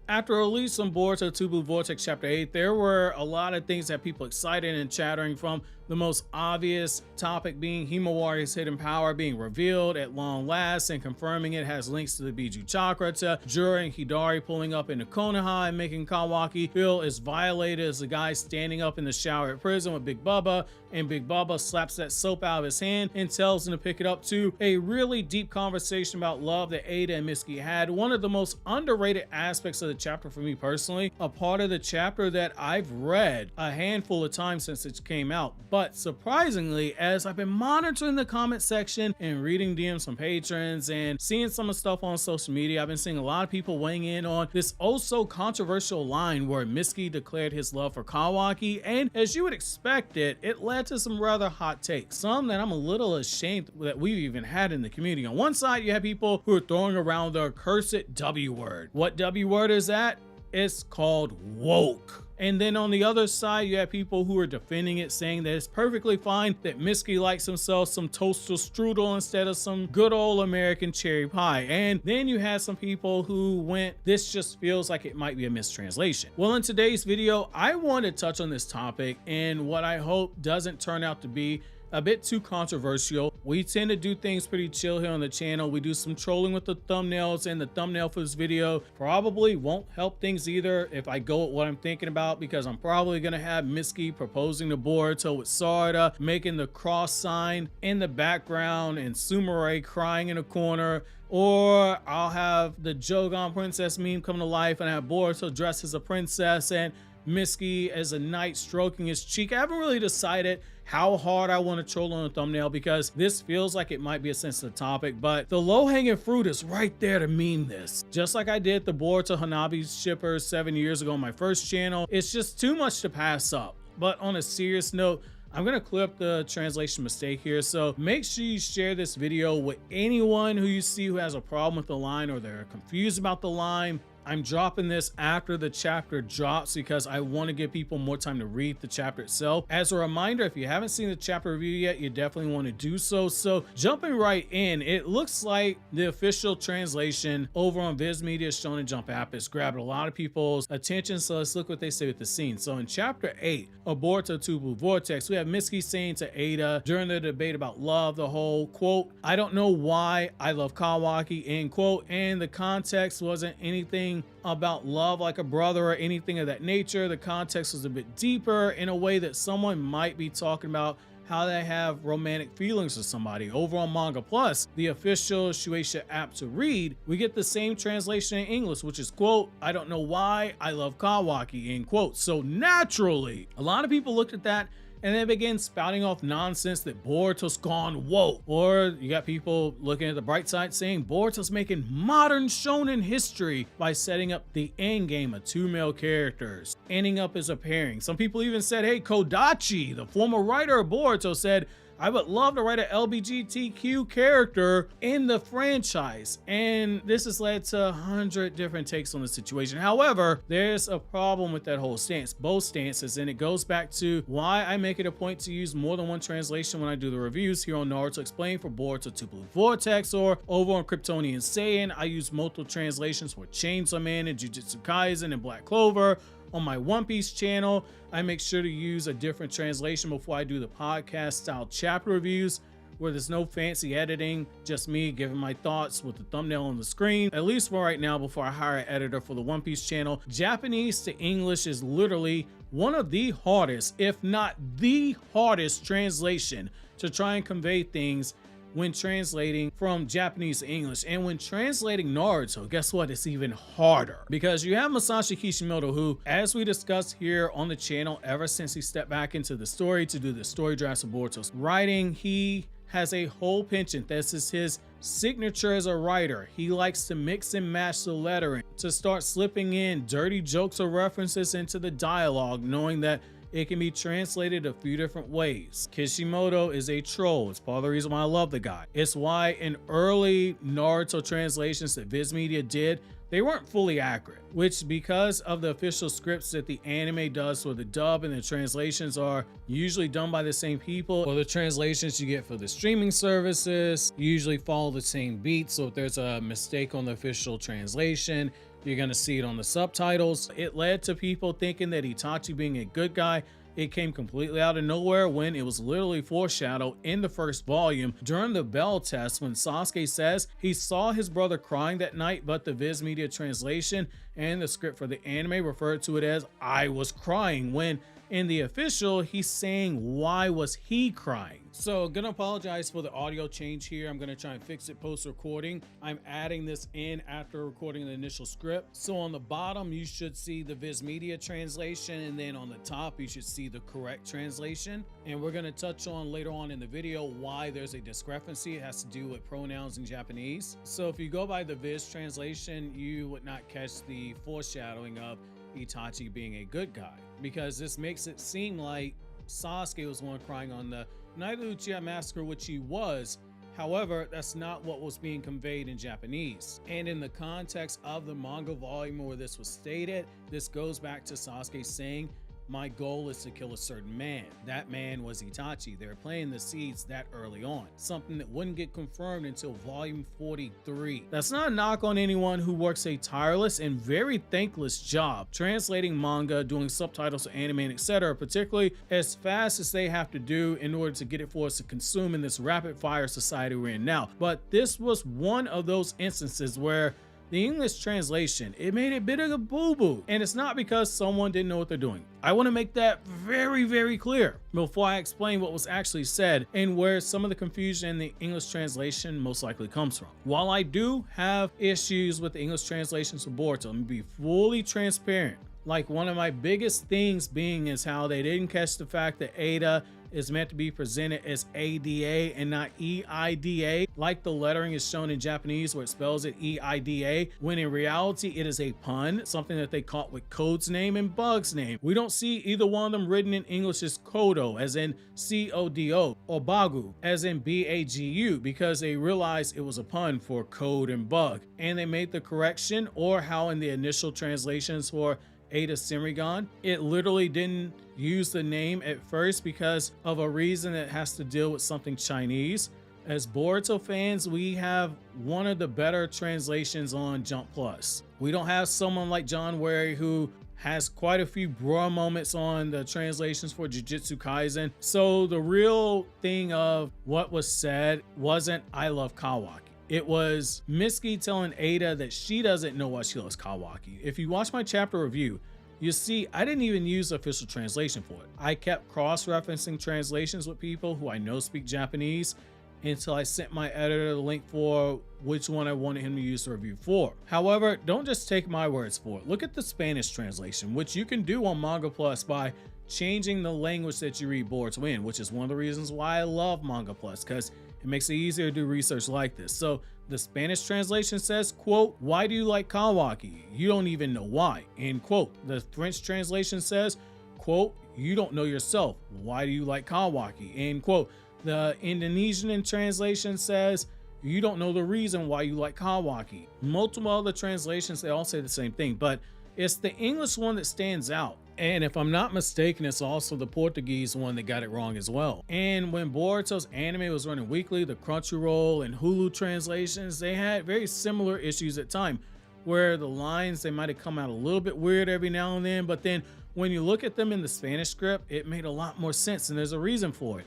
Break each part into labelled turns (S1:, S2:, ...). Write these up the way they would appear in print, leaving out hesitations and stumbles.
S1: After release on Boruto 2 Blue Vortex Chapter 8, there were a lot of things that people excited and chattering from. The most obvious topic being Himawari's hidden power being revealed at long last and confirming it has links to the Biju chakra, to Jura and Hidari pulling up into Konoha and making Kawaki feel as violated as the guy standing up in the shower at prison with Big Bubba, and Big Bubba slaps that soap out of his hand and tells him to pick it up, to a really deep conversation about love that Ada and Mitsuki had. One of the most underrated aspects of the chapter for me personally, a part of the chapter that I've read a handful of times since it came out. But surprisingly, as I've been monitoring the comment section and reading DMs from patrons and seeing some of the stuff on social media, I've been seeing a lot of people weighing in on this oh so controversial line where Mitsuki declared his love for Kawaki, and as you would expect it led to some rather hot takes, some that I'm a little ashamed that we've even had in the community. On one side, you have people who are throwing around the accursed W word. What W word is that? It's called woke. And then on the other side, you have people who are defending it, saying that it's perfectly fine that Mitsuki likes himself some toaster strudel instead of some good old American cherry pie. And then you have some people who went, this just feels like it might be a mistranslation. Well, in today's video, I want to touch on this topic and what I hope doesn't turn out to be a bit too controversial. We tend to do things pretty chill here on the channel. We do some trolling with the thumbnails, and the thumbnail for this video probably won't help things either if I go with what I'm thinking about, because I'm probably gonna have Mitsuki proposing to Boruto with Sarada, making the cross sign in the background, and Sumire crying in a corner, or I'll have the Jogan princess meme come to life and have Boruto dressed as a princess and Mitsuki as a knight stroking his cheek. I haven't really decided how hard I want to troll on the thumbnail because this feels like it might be a sensitive topic, but the low-hanging fruit is right there to meme this. Just like I did the Boruto Hanabi shippers 7 years ago on my first channel, it's just too much to pass up. But on a serious note, I'm gonna clear up the translation mistake here, so make sure you share this video with anyone who you see who has a problem with the line or they're confused about the line. I'm dropping this after the chapter drops because I want to give people more time to read the chapter itself. As a reminder, if you haven't seen the chapter review yet, you definitely want to do so. So jumping right in, it looks like the official translation over on Viz Media's Shonen Jump app has grabbed a lot of people's attention. So let's look what they say with the scene. So in chapter 8 of Boruto 2 Blue Vortex, we have Mitsuki saying to Ada during the debate about love, the whole quote, "I don't know why I love Kawaki," end quote, and the context wasn't anything about love like a brother or anything of that nature. The context was a bit deeper in a way that someone might be talking about how they have romantic feelings for somebody. Over on Manga Plus, the official Shueisha app to read, we get the same translation in English, which is quote, "I don't know why I love Kawaki," end quote. So naturally, a lot of people looked at that and then began spouting off nonsense that Boruto's gone woke. Or you got people looking at the bright side saying Boruto's making modern shonen history by setting up the end game of 2 male characters, ending up as a pairing. Some people even said, hey, Kodachi, the former writer of Boruto, said, "I would love to write an LGBTQ character in the franchise." And this has led to 100 different takes on the situation. However, there's a problem with that whole stance, both stances, and it goes back to why I make it a point to use more than one translation when I do the reviews here on Naruto Explained for Boruto 2 Blue Vortex, or over on KRYPTONIAN SAIYAN, I use multiple translations for Chainsaw Man and Jujutsu Kaisen and Black Clover. On my One Piece channel, I make sure to use a different translation before I do the podcast style chapter reviews, where there's no fancy editing, just me giving my thoughts with the thumbnail on the screen, at least for right now before I hire an editor for the One Piece channel. Japanese to English is literally one of the hardest, if not the hardest translation to try and convey things when translating from Japanese to English. And when translating Naruto, guess what? It's even harder because you have Masashi Kishimoto, who, as we discussed here on the channel, ever since he stepped back into the story to do the story drafts of Boruto's writing, he has a whole penchant. This is his signature as a writer. He likes to mix and match the lettering, to start slipping in dirty jokes or references into the dialogue, knowing that it can be translated a few different ways. Kishimoto is a troll. It's part of the reason why I love the guy. It's why in early Naruto translations that Viz Media did, they weren't fully accurate, which because of the official scripts that the anime does for the dub, and the translations are usually done by the same people, or the translations you get for the streaming services usually follow the same beat. So if there's a mistake on the official translation, You're going to see it on the subtitles. It led to people thinking that Itachi being a good guy. It came completely out of nowhere when it was literally foreshadowed in the first volume during the bell test when Sasuke says he saw his brother crying that night, but the Viz Media translation and the script for the anime referred to it as "I was crying," when in the official he's saying "why was he crying?" So gonna apologize for the audio change here. I'm gonna try and fix it post recording. I'm adding this in after recording the initial script. So on the bottom you should see the Viz Media translation, and then on the top you should see the correct translation. And we're gonna touch on later on in the video why there's a discrepancy. It has to do with pronouns in Japanese. So if you go by the Viz translation, you would not catch the foreshadowing of Itachi being a good guy, because this makes it seem like Sasuke was the one crying on the night of the Uchiha Massacre, which he was. However, that's not what was being conveyed in Japanese. And in the context of the manga volume where this was stated, this goes back to Sasuke saying, "My goal is to kill a certain man." That man was Itachi. They were planting the seeds that early on, something that wouldn't get confirmed until volume 43. That's not a knock on anyone who works a tireless and very thankless job translating manga, doing subtitles to anime, and etc., particularly as fast as they have to do in order to get it for us to consume in this rapid fire society we're in now. But this was one of those instances where the English translation, it made a bit of a boo-boo, and it's not because someone didn't know what they're doing. I want to make that very, very clear before I explain what was actually said and where some of the confusion in the English translation most likely comes from. While I do have issues with the English translations for Boruto, let me be fully transparent. Like, one of my biggest things being is how they didn't catch the fact that Ada is meant to be presented as ADA and not EIDA, like the lettering is shown in Japanese where it spells it EIDA, when in reality it is a pun, something that they caught with Code's name and Bug's name. We don't see either one of them written in English as Kodo, as in CODO, or Bagu, as in BAGU, because they realized it was a pun for Code and Bug, and they made the correction. Or how in the initial translations for Ada Senrigan, it literally didn't use the name at first because of a reason that has to deal with something Chinese. As Boruto fans, we have one of the better translations on Jump Plus. We don't have someone like John Wary who has quite a few bra moments on the translations for Jujutsu Kaisen. So the real thing of what was said wasn't "I love Kawaki." It was Mitsuki telling Ada that she doesn't know why she loves Kawaki. If you watch my chapter review, you see I didn't even use the official translation for it. I kept cross-referencing translations with people who I know speak Japanese until I sent my editor the link for which one I wanted him to use the review for. However, don't just take my words for it. Look at the Spanish translation, which you can do on Manga Plus by changing the language that you read Boruto in, which is one of the reasons why I love Manga Plus, because it makes it easier to do research like this. So the Spanish translation says, quote, "Why do you like Kawaki? You don't even know why," end quote. The French translation says, quote, "You don't know yourself. Why do you like Kawaki?" end quote. The Indonesian translation says, "You don't know the reason why you like Kawaki." Multiple other translations, they all say the same thing, but it's the English one that stands out. And if I'm not mistaken, it's also the Portuguese one that got it wrong as well. And when Boruto's anime was running weekly, the Crunchyroll and Hulu translations, they had very similar issues at time, where the lines, they might have come out a little bit weird every now and then, but then when you look at them in the Spanish script, it made a lot more sense, and there's a reason for it.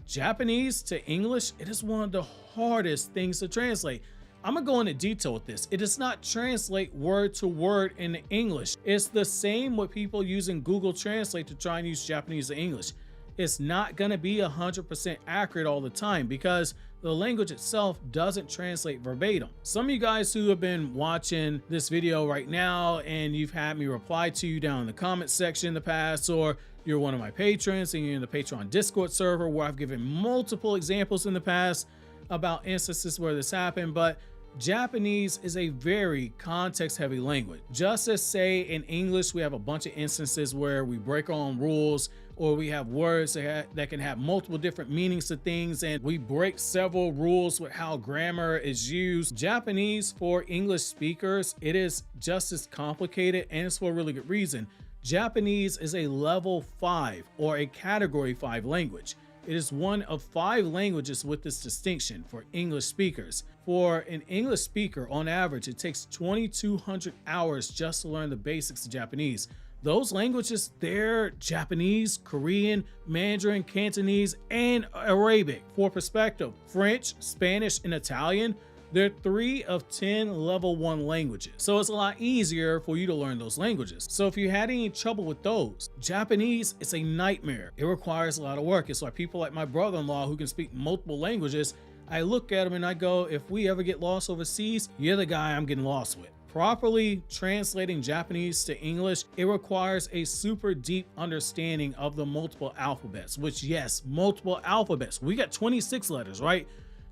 S1: Japanese to English, it is one of the hardest things to translate. I'm gonna go into detail with this. It does not translate word to word in English. It's the same with people using Google Translate to try and use Japanese to English. It's not gonna be 100% accurate all the time because the language itself doesn't translate verbatim. Some of you guys who have been watching this video right now and you've had me reply to you down in the comment section in the past, or you're one of my patrons and you're in the Patreon Discord server where I've given multiple examples in the past about instances where this happened, but Japanese is a very context-heavy language. Just as say in English, we have a bunch of instances where we break our own rules, or we have words that can have multiple different meanings to things, and we break several rules with how grammar is used. Japanese, for English speakers, it is just as complicated, and it's for a really good reason. Japanese is a level 5 or a category 5 language. It is one of 5 languages with this distinction for English speakers. For an English speaker, on average, it takes 2,200 hours just to learn the basics of Japanese. Those languages, they're Japanese, Korean, Mandarin, Cantonese, and Arabic. For perspective, French, Spanish, and Italian, they're 3 of 10 level 1 languages. So it's a lot easier for you to learn those languages. So if you had any trouble with those, Japanese is a nightmare. It requires a lot of work. It's why people like my brother-in-law who can speak multiple languages, I look at him and I go, if we ever get lost overseas, you're the guy I'm getting lost with. Properly translating Japanese to English, it requires a super deep understanding of the multiple alphabets, which yes, multiple alphabets. We got 26 letters, right?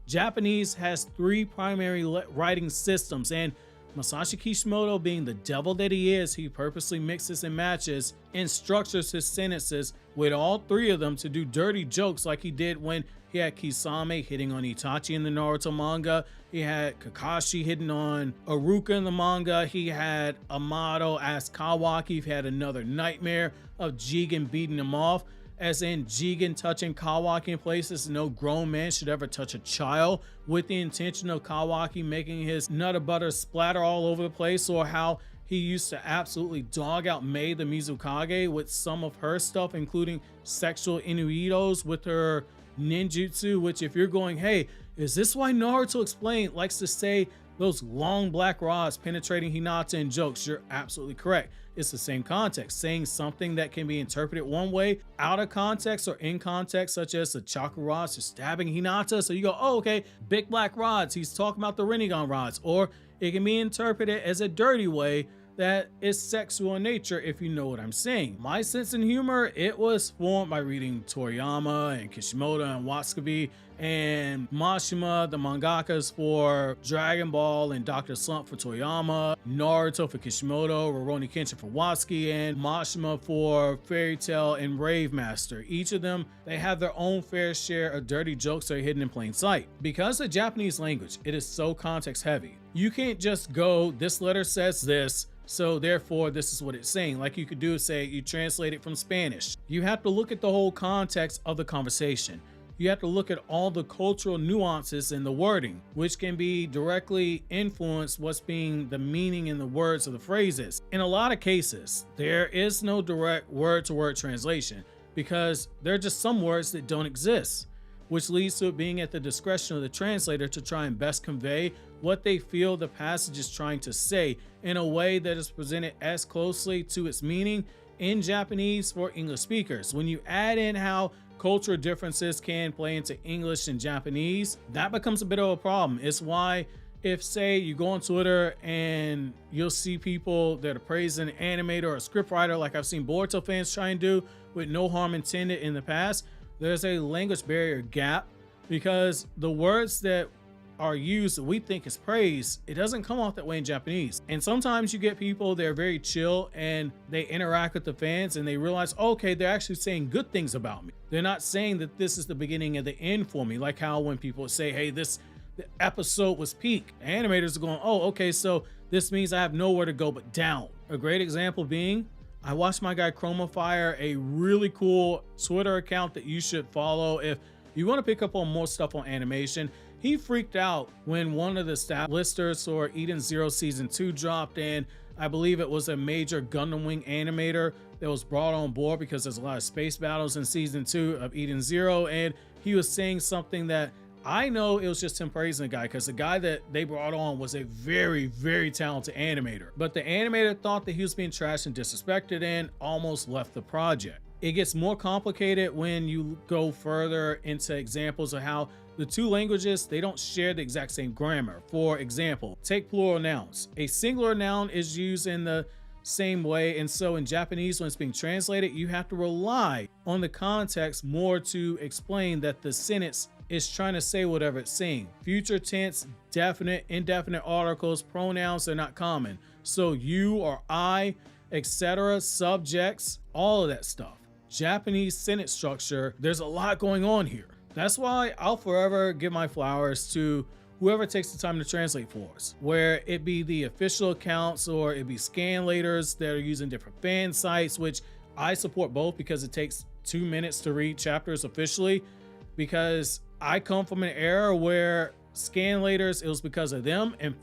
S1: Japanese has 3 primary writing systems, and Masashi Kishimoto, being the devil that he is, he purposely mixes and matches and structures his sentences with all 3 of them to do dirty jokes like he did when he had Kisame hitting on Itachi in the Naruto manga. He had Kakashi hitting on Aruka in the manga. He had Amato ask Kawaki if he had another nightmare of Jigen beating him off, as in Jigen touching Kawaki in places no grown man should ever touch a child, with the intention of Kawaki making his nutter butter splatter all over the place, or how he used to absolutely dog out Mei the Mizukage with some of her stuff, including sexual innuendos with her ninjutsu, which if you're going, hey, is this why Naruto explained likes to say those long black rods penetrating Hinata in jokes? You're absolutely correct. It's the same context. Saying something that can be interpreted one way out of context or in context, such as the chakra rods are stabbing Hinata. So you go, oh, okay, big black rods. He's talking about the Rinnegan rods. Or it can be interpreted as a dirty way that is sexual in nature, if you know what I'm saying. My sense of humor, it was formed by reading Toriyama and Kishimoto and Watsuki and Mashima, the mangakas for Dragon Ball, and Dr. Slump for Toriyama, Naruto for Kishimoto, Rurouni Kenshin for Watsuki, and Mashima for Fairy Tail and Rave Master. Each of them, they have their own fair share of dirty jokes that are hidden in plain sight. Because the Japanese language, it is so context heavy. You can't just go, this letter says this, so therefore this is what it's saying. Like you could do is say you translate it from Spanish. You have to look at the whole context of the conversation. You have to look at all the cultural nuances in the wording, which can be directly influence what's being the meaning in the words of the phrases. In a lot of cases, there is no direct word-to-word translation because there are just some words that don't exist, which leads to it being at the discretion of the translator to try and best convey what they feel the passage is trying to say in a way that is presented as closely to its meaning in Japanese for English speakers. When you add in how cultural differences can play into English and Japanese, that becomes a bit of a problem. It's why if, say, you go on Twitter and you'll see people that are praising an animator or a scriptwriter, like I've seen Boruto fans try and do with no harm intended in the past, there's a language barrier gap because the words that are used that we think is praise, it doesn't come off that way in Japanese. And sometimes you get people, they're very chill and they interact with the fans and they realize, okay, they're actually saying good things about me. They're not saying that this is the beginning of the end for me. Like how when people say, hey, the episode was peak, animators are going, oh, okay, so this means I have nowhere to go but down. A great example being, I watched my guy Chromafire, a really cool Twitter account that you should follow if you want to pick up on more stuff on animation. He freaked out when one of the staff listers for Eden Zero Season 2 dropped, and I believe it was a major Gundam Wing animator that was brought on board because there's a lot of space battles in Season 2 of Eden Zero, and he was saying something that I know it was just him praising the guy because the guy that they brought on was a very, very talented animator. But the animator thought that he was being trashed and disrespected and almost left the project. It gets more complicated when you go further into examples of how the two languages, they don't share the exact same grammar. For example, take plural nouns. A singular noun is used in the same way, and so in Japanese, when it's being translated, you have to rely on the context more to explain that the sentence is trying to say whatever it's saying. Future tense, definite, indefinite articles, pronouns are not common. So you or I, etc., subjects, all of that stuff. Japanese sentence structure, there's a lot going on here. That's why I'll forever give my flowers to whoever takes the time to translate for us, where it be the official accounts or it be scanlators that are using different fan sites, which I support both because it takes 2 minutes to read chapters officially, because I come from an era where scanlators, it was because of them, and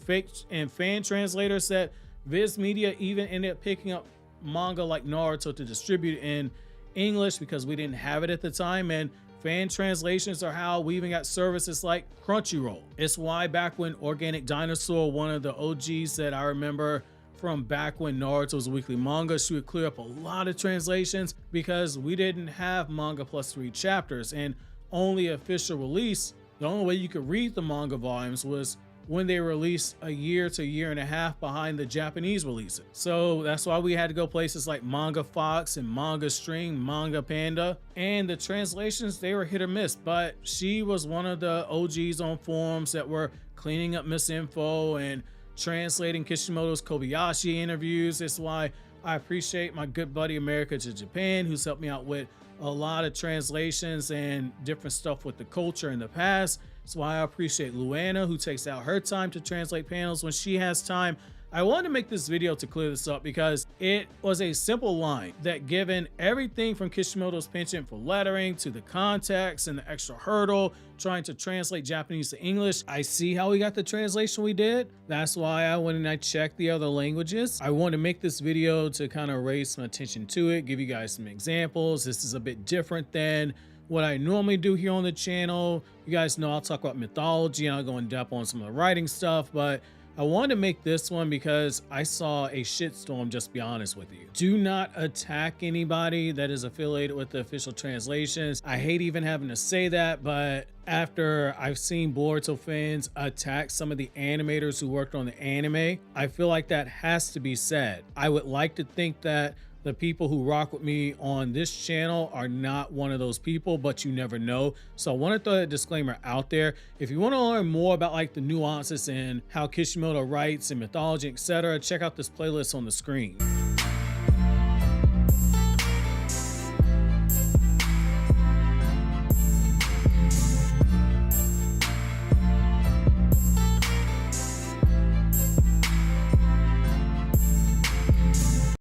S1: fan translators that Viz Media even ended up picking up manga like Naruto to distribute in English because we didn't have it at the time. And fan translations are how we even got services like Crunchyroll. It's why back when Organic Dinosaur, one of the OGs that I remember from back when Naruto was a weekly manga, she would clear up a lot of translations because we didn't have manga plus 3 chapters, and only official release, the only way you could read the manga volumes was when they released a year to a year and a half behind the Japanese releases. So that's why we had to go places like Manga Fox and Manga Stream, Manga Panda, and the translations, they were hit or miss, but she was one of the OGs on forums that were cleaning up misinfo and translating Kishimoto's Kobayashi interviews. That's why I appreciate my good buddy America to Japan, who's helped me out with a lot of translations and different stuff with the culture in the past. That's why I appreciate Luana, who takes out her time to translate panels when she has time. I wanted to make this video to clear this up because it was a simple line that, given everything from Kishimoto's penchant for lettering to the context and the extra hurdle trying to translate Japanese to English, I see how we got the translation we did. That's why I went and I checked the other languages. I wanted to make this video to kind of raise some attention to it, give you guys some examples. This is a bit different than what I normally do here on the channel. You guys know I'll talk about mythology and I'll go in depth on some of the writing stuff, but I wanted to make this one because I saw a shitstorm, just to be honest with you. Do not attack anybody that is affiliated with the official translations. I hate even having to say that, but after I've seen Boruto fans attack some of the animators who worked on the anime, I feel like that has to be said. I would like to think that the people who rock with me on this channel are not one of those people, but you never know. So I want to throw that disclaimer out there. If you want to learn more about like the nuances and how Kishimoto writes and mythology, etc., check out this playlist on the screen.